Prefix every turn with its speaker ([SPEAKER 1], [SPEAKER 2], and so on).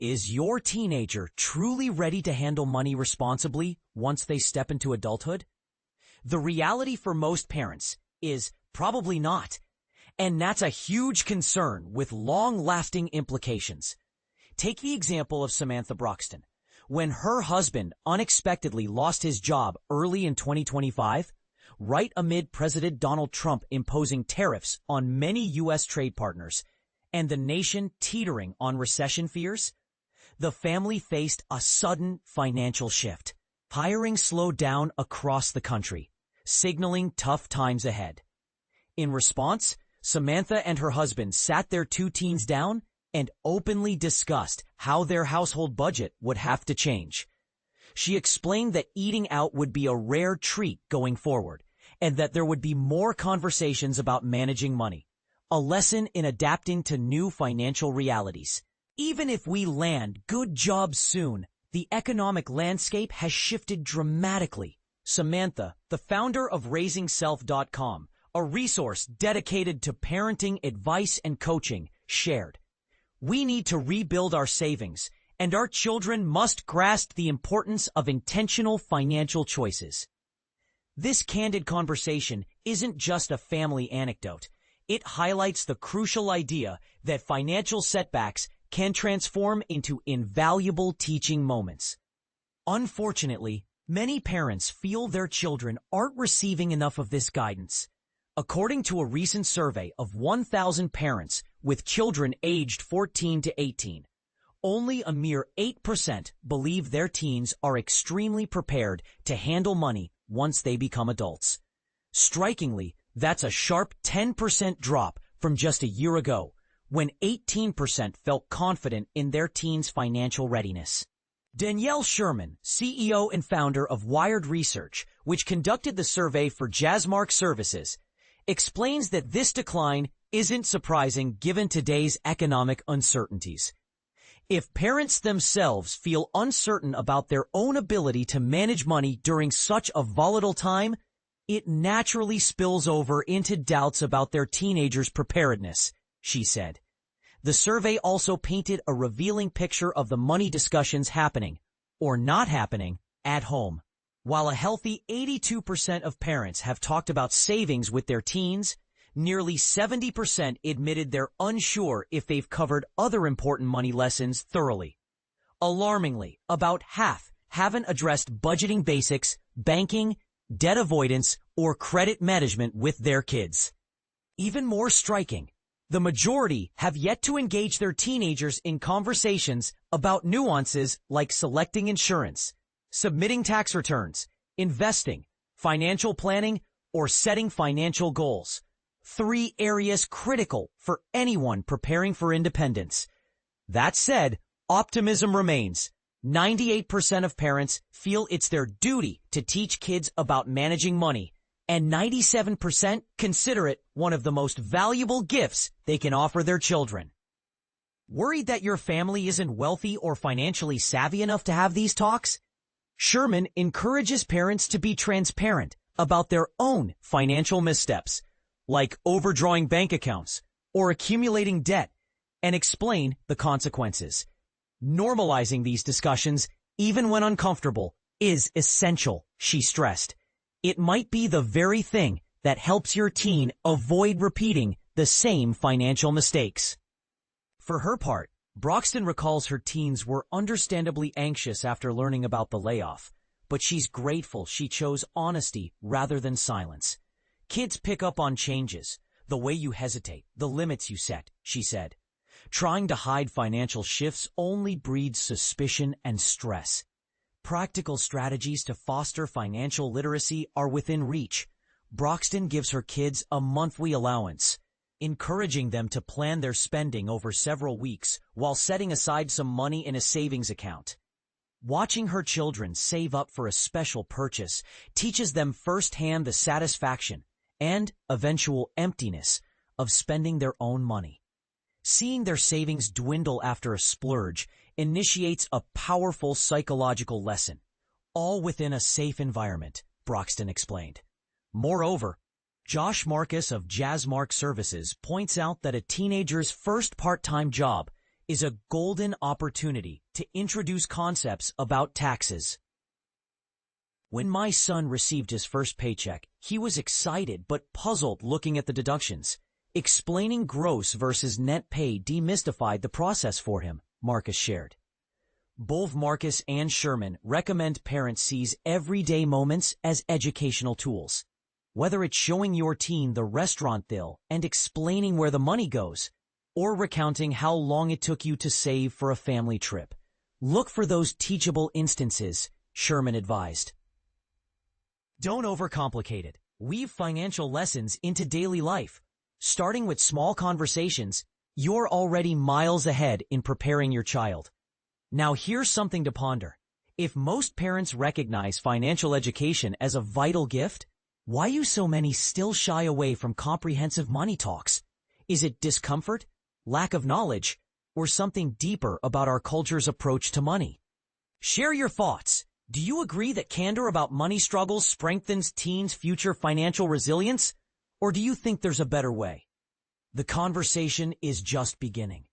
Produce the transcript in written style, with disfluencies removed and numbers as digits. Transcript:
[SPEAKER 1] Is your teenager truly ready to handle money responsibly once they step into adulthood? The reality for most parents is probably not. And that's a huge concern with long-lasting implications. Take the example of Samantha Broxton. When her husband unexpectedly lost his job early in 2025, right amid President Donald Trump imposing tariffs on many U.S. trade partners and the nation teetering on recession fears, the family faced a sudden financial shift. Hiring slowed down across the country, signaling tough times ahead. In response, Samantha and her husband sat their two teens down and openly discussed how their household budget would have to change. She explained that eating out would be a rare treat going forward, and that there would be more conversations about managing money, a lesson in adapting to new financial realities. Even if we land good jobs soon, the economic landscape has shifted dramatically. Samantha, the founder of RaisingSelf.com, a resource dedicated to parenting advice and coaching, shared, "We need to rebuild our savings, and our children must grasp the importance of intentional financial choices." This candid conversation isn't just a family anecdote. It highlights the crucial idea that financial setbacks can transform into invaluable teaching moments. Unfortunately, many parents feel their children aren't receiving enough of this guidance. According to a recent survey of 1,000 parents with children aged 14 to 18, only a mere 8% believe their teens are extremely prepared to handle money once they become adults. Strikingly, that's a sharp 10% drop from just a year ago, when 18% felt confident in their teens' financial readiness. Danielle Sherman, CEO and founder of Wired Research, which conducted the survey for Jazzmark Services, explains that this decline isn't surprising given today's economic uncertainties. If parents themselves feel uncertain about their own ability to manage money during such a volatile time, it naturally spills over into doubts about their teenagers' preparedness, she said. The survey also painted a revealing picture of the money discussions happening, or not happening, at home. While a healthy 82% of parents have talked about savings with their teens, nearly 70% admitted they're unsure if they've covered other important money lessons thoroughly. Alarmingly, about half haven't addressed budgeting basics, banking, debt avoidance, or credit management with their kids. Even more striking, the majority have yet to engage their teenagers in conversations about nuances like selecting insurance, submitting tax returns, investing, financial planning, or setting financial goals. 3 areas critical for anyone preparing for independence. That said, optimism remains. 98% of parents feel it's their duty to teach kids about managing money, and 97% consider it one of the most valuable gifts they can offer their children. Worried that your family isn't wealthy or financially savvy enough to have these talks? Sherman encourages parents to be transparent about their own financial missteps, like overdrawing bank accounts or accumulating debt, and explain the consequences. Normalizing these discussions, even when uncomfortable, is essential, she stressed. It might be the very thing that helps your teen avoid repeating the same financial mistakes. For her part, Broxton recalls her teens were understandably anxious after learning about the layoff, but she's grateful she chose honesty rather than silence. Kids pick up on changes, the way you hesitate, the limits you set, she said. Trying to hide financial shifts only breeds suspicion and stress. Practical strategies to foster financial literacy are within reach. Broxton gives her kids a monthly allowance, encouraging them to plan their spending over several weeks while setting aside some money in a savings account. Watching her children save up for a special purchase teaches them firsthand the satisfaction and eventual emptiness of spending their own money. Seeing their savings dwindle after a splurge initiates a powerful psychological lesson, all within a safe environment, Broxton explained. Moreover, Josh Marcus of Jazzmark Services points out that a teenager's first part-time job is a golden opportunity to introduce concepts about taxes. When my son received his first paycheck, he was excited but puzzled looking at the deductions. Explaining gross versus net pay demystified the process for him, Marcus shared. Both Marcus and Sherman recommend parents seize everyday moments as educational tools. Whether it's showing your teen the restaurant bill and explaining where the money goes, or recounting how long it took you to save for a family trip. Look for those teachable instances, Sherman advised. Don't overcomplicate it. Weave financial lessons into daily life. Starting with small conversations, you're already miles ahead in preparing your child. Now here's something to ponder. If most parents recognize financial education as a vital gift, why do so many still shy away from comprehensive money talks? Is it discomfort, lack of knowledge, or something deeper about our culture's approach to money? Share your thoughts. Do you agree that candor about money struggles strengthens teens' future financial resilience? Or do you think there's a better way? The conversation is just beginning.